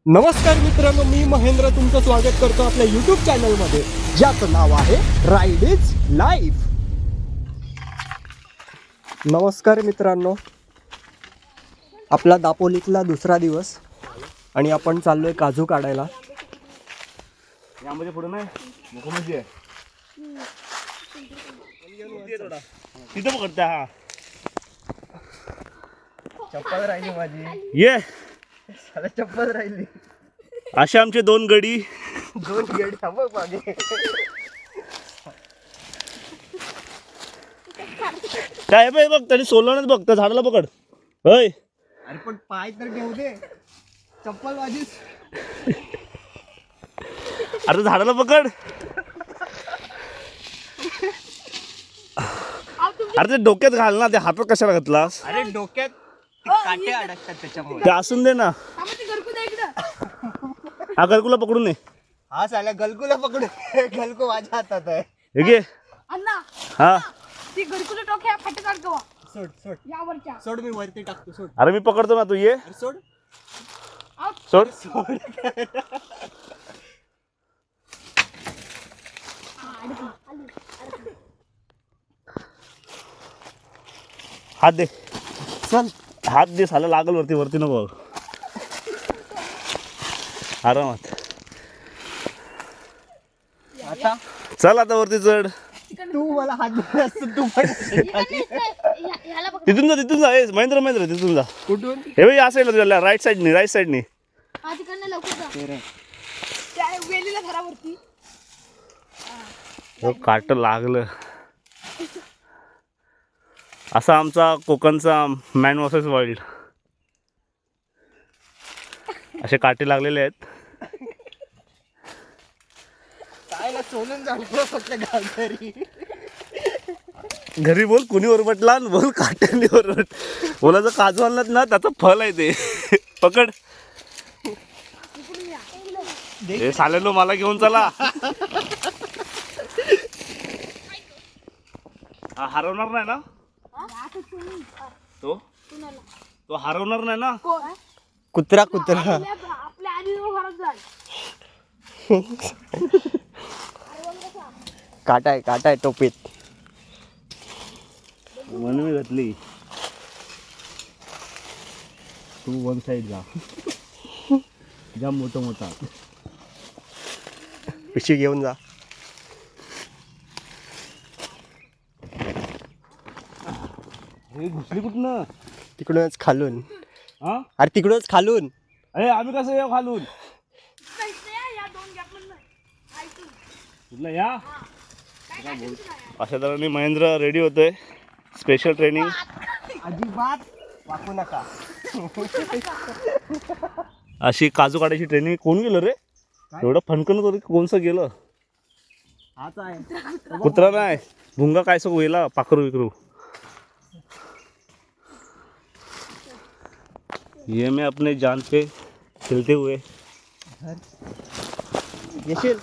नमस्कार मित्रांनो, मी महेंद्र तुमचं स्वागत करतो आपल्या यूट्यूब चॅनलमध्ये, ज्याचं नाव आहे राईड इज लाईफ. नमस्कार मित्रांनो, आपला दापोलीतला दुसरा दिवस आणि आपण चाललोय काजू काढायला. यामध्ये पुढे नाही मुखमध्ये आहे तिथं पकडता. हा चप्पल राहिली माझी, ये चप्पल राहिली. असे आमचे दोन गडी. दोन गेड बघ मागे. काय बघ बघ तरी सोलवणच बघ तर झाडाला पकड. होय अरे पण पाय तर ठेवू दे, चप्पल माझी. अरे झाडाला पकड. अरे ते डोक्यात घाल ना, ते हातात कशाला घातलास. अरे डोक्यात काटे अडकतात त्याच्यामुळे. ते असून दे ना. हा गरकुला पकडून ये. हा साल्या गलकूला पकडू. गलकू माझ्या हातात आहे. हे घे. अण्णा हा ती घरकुल टोक्या फाटे काढतो. सोड सोड यावरच्या सोड, मी वरती टाकतो. सोड. अरे मी पकडतो ना, तू ये. अरे सोड सोड. हात दे. चल. हात दे, साला लागल वरती. वरती नको, आरामात. आता चल आता वरती चढ. तू मला हात दिला असता, तू पण ह्याला बघ. तिथून जा, तिथून जा. ए, महेंद्र तिथून जा. कुठून? हे बघ, या साईडला तुझ्या राईट साईडनी. हा तिकडनं लवकर जा. त्या वेलीला घरावरती. काट लागलं. असा आमचा कोकणचा मॅन वर्सेस वाईल्ड. असे काटे लागलेले आहेत. काय ना, सोलून जाऊ फक्त घालतरी. घरी बोल कोणी ओरबटला, बोल काट्यांनी ओरबट. बोलाचं काजू आणलात ना, त्याचं फल आहे ते. पकड. हे सालेलो, मला घेऊन चला. हा हरवणार नाही ना तो. तो हरवणार नाही ना. कुत्रा आपल्या आधी घरात जाय. काटा आहे टोपीत. म्हणून मी घातली. तू वन साईड जा. जाम मोठा पिशवी घेऊन जा. हे घुसली कुठनं. तिकडूनच खालून. हा अरे तिकडूनच खालून. अरे आम्ही कसं येऊ खालून. या दोन गॅप मधनं ऐकून कुठलं या. अशा तऱ्हेने महेंद्र रेडी होतोय. Special training. अजिबात वाकू नका. अशी काजू काढायची ट्रेनिंग. कोण गेलं रे एवढं फणकन तरी. कोणचं गेलं. हाच आहे. कुत्रा नाही, भुंगा काय सगळं गेला. पाखरू विकरू. ये मैं अपने जान पे खेलते हुए. येशील.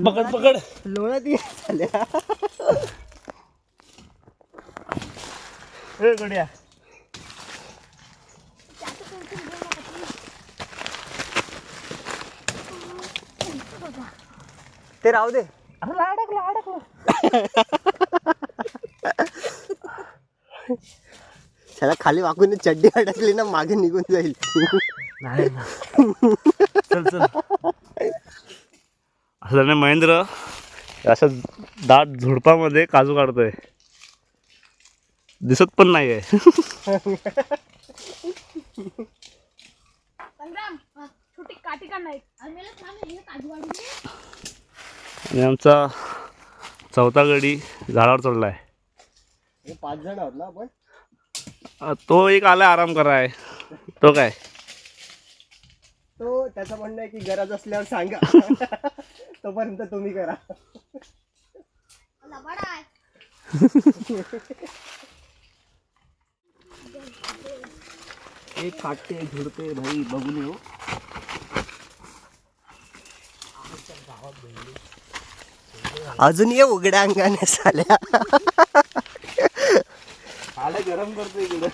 पकड. लोळत ये झाल्या. ए गड्या. ते राहू दे. त्याला खाली वाकून चड्डी अडकली ना, मागे निघून जाईल. चल. असं नाही महेंद्र अशा दाट झुडपामध्ये काजू काढतोय. दिसत पण नाही आहे. संग्राम छोटी काठी का नाही. आणि आमचा चौथा गडी झाडावर चढलाय. 5 जण आहोत ना आपण. तो एक आलाय आराम कराय. तो काय तो त्याचं म्हणणं आहे की गरज असल्यावर सांगा. तोपर्यंत तुम्ही करा. एक काटते झुडते भाई बघून येऊ. अजून ये उघड्या अंगाने साल्या. गरम करतो इकडे.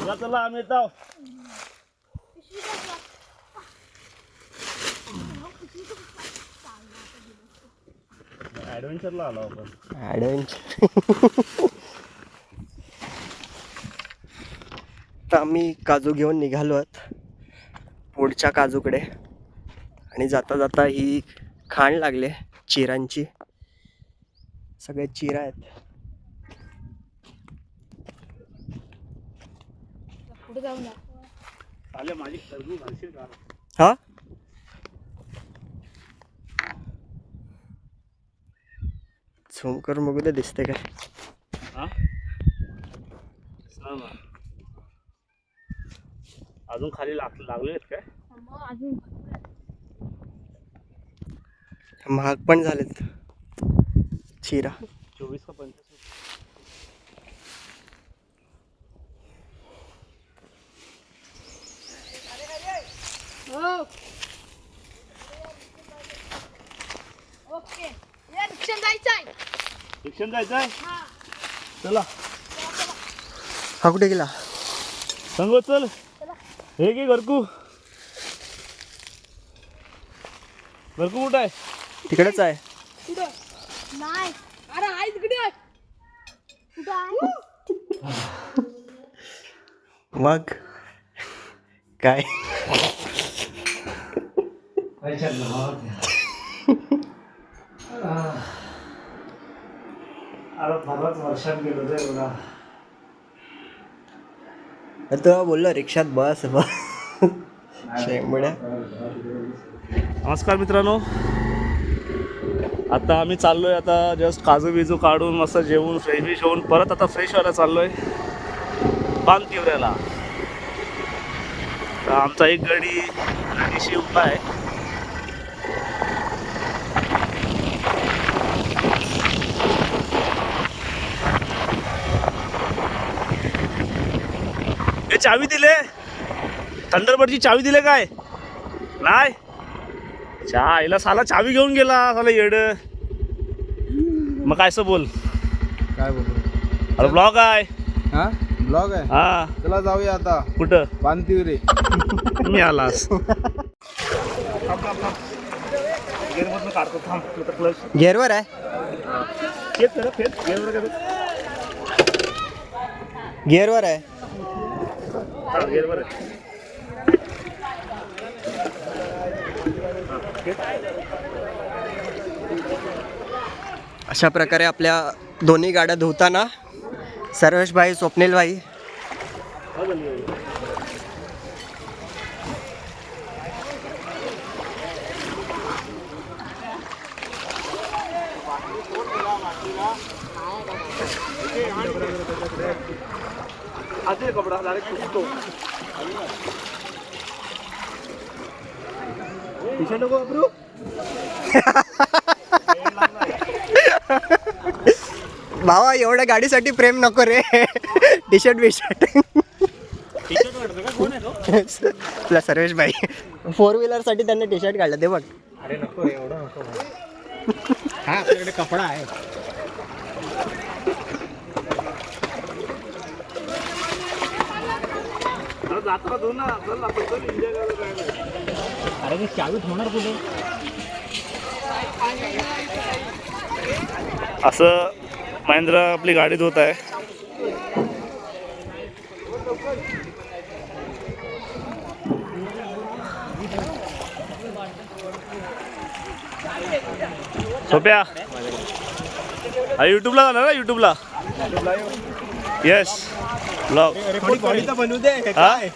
चला चला आम्ही येत आहोत. ऍडव्हेंचरला आलो आपण. तर आम्ही काजू घेऊन निघालो आहोत पुढच्या काजूकडे. आणि जाता जाता ही खाण लागले चिरांची. सगळे चिरा आहेत. पुढे जाऊन जा. आले माझी खरबूज घालशील का? हा झूम करून बघू दे दिसते काय. हा? सांग ना. अजून खाली लागले आहेत काय? मग अजून महाग पण झालेत चिरा. 24 का 25. ओके या रिक्षाने जायचंय. शिक्षण जायचंय. हा चला हा कुठे गेला. सांगो चल. हे घे घरकू. घरकू कुठं आहे? तिकडेच आहे. कुठं नाही. अरे आहे तिकडे. कुठं आहे? मग काय अरे बराच वर्षात गेलो रे एवढा. तो बोललो रिक्षात बस शेंबड्या. नमस्कार मित्रांनो. आता आम्ही चाललोय आता जस्ट काजू बिजू काढून मस्त जेवून फ्रेश होऊन परत आता फ्रेश व्हायला चाललोय पानतिवऱ्याला. तर आमचा एक गाडीशी उभा आहे. हे चावी दिले. थंडरबर्डची चावी दिले काय नाही. आईला साला चावी घेऊन गेला साला येड. मग काय असं बोल. काय बोलतो. अरे ब्लॉग आहे. हा ब्लॉग आहे. हा चला जाऊया आता. कुठं? पानतिवरे. मी आलास. गेअरमधनं काढतो थांब. क्लच गेअरवर आहे. फेट कर फेट. गेअरवर गेअरवर आहे. हा गेअरवर आहे. अशा प्रकारे आपल्या दोन्ही गाड्या धुताना सर्वेश भाई, स्वप्नील भाई आधी कपडा डायरेक्ट सुकतो. टी-शर्ट नको वापरू. भावा एवढ्या गाडीसाठी प्रेम नको रे. टी शर्ट बिशर्ट. टी-शर्ट वाटतं का? कोण आहे तो? आपला सर्वेश भाई 4 व्हीलर साठी त्यांनी टी शर्ट काढलं ते बघ. अरे नको रे एवढं नको. हा आपल्याकडे कपडा आहे. जाताना दोन ना चल आपण चल एन्जॉय करायला. अरे मी चावी ठेवणार कुठे. असं महिंद्रा आपली गाडी धुत आहे. सोप्या युट्यूबला जाणार ना. युट्यूबला येस ब्लॉग. थोडी बॉडी तर बनवू दे. काय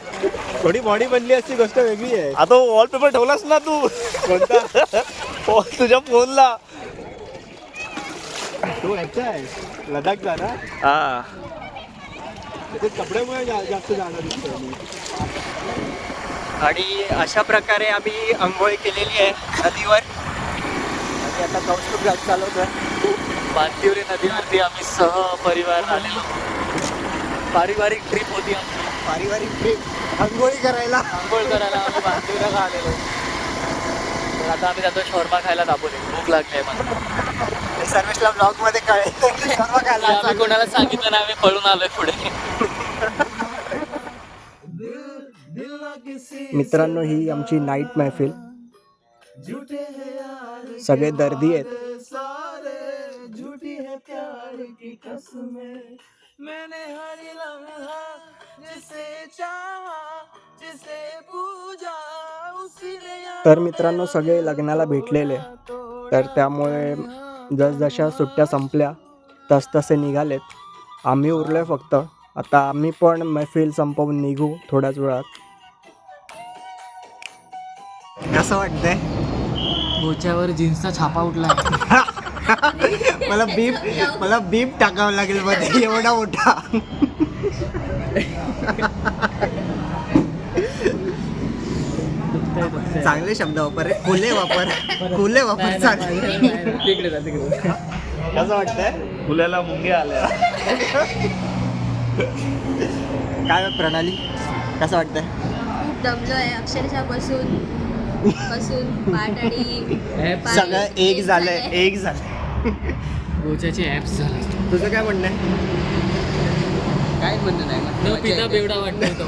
थोडी बॉडी बनली असती गोष्ट वेगळी आहे. आता वॉलपेपर ठेवलास ना तू. कोणता. तुझ्या फोनला. तू ह्याचा आहे लडाखचा ना. हा त्याचे कपड्यामुळे जास्त जाणार दिसतोय मी. आणि अशा प्रकारे आम्ही आंघोळी केलेली आहे नदीवर. आणि आता कौस्तुभ घाट चालवतोय. पानतिवरे नदीवरती आम्ही सहपरिवार आलेलो. पारिवारिक ट्रिप होती आमची. पारिवारिक ट्रिप आंघोळी करायला. आंघोळ करायला आम्ही पानतिवऱ्याला आलेलो. तर आता आम्ही जातो शॉर्मा खायला दापोली. भूक लागली आहे मला. सर्वेशला ब्लॉग मध्ये कळेल. आम्ही कोणाला सांगितलं नाही. आम्ही पळून आलोय पुढे. मित्रांनो, ही आमची नाईट महफिल. सगळे दर्दी आहेत. तर मित्रांनो, सगळे लग्नाला भेटलेले, तर त्यामुळे जसजशा सुट्ट्या संपल्या तसतसे निघालेत. आम्ही उरलोय फक्त. आता आम्ही पण महफिल संपवून निघू थोड्याच वेळात. कसं वाटतंय? गोच्यावर जीन्सचा छापा उठला. मला बीप टाकावं लागेल मध्ये, एवढा मोठा. चांगले शब्द वापर रे. खुले वापर चांगले. कसं वाटतंय? फुल्याला मुंग्या आल्या. काय प्रणाली, कसं वाटतंय? खूप दमलोय अक्षरशः बसून पाठ आणि पाय सगळं एक झालंय. गोच्याचे ऍप्स झाले. तुझं काय म्हणणं आहे? काय म्हणणं नाही, न पिता बेवडा वाटतोय तो.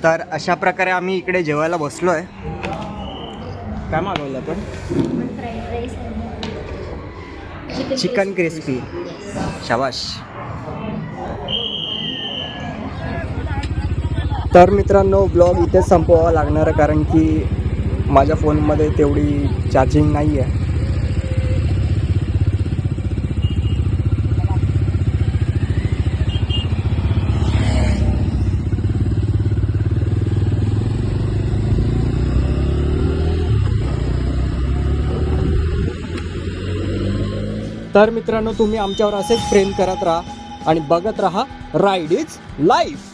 तर अशा प्रकारे आम्ही इकडे जेवायला बसलोय. काय मागवलं आपण? Chicken crispy. शाबाश. तर मित्रांनो, ब्लॉग इथेच संपवावा लागणार आहे, कारण की माझ्या फोनमध्ये तेवढी चार्जिंग नाही आहे. तर मित्रांनो, तुम्ही आमच्यावर असेच प्रेम करत राहा आणि बघत राहा राईड इज लाईफ.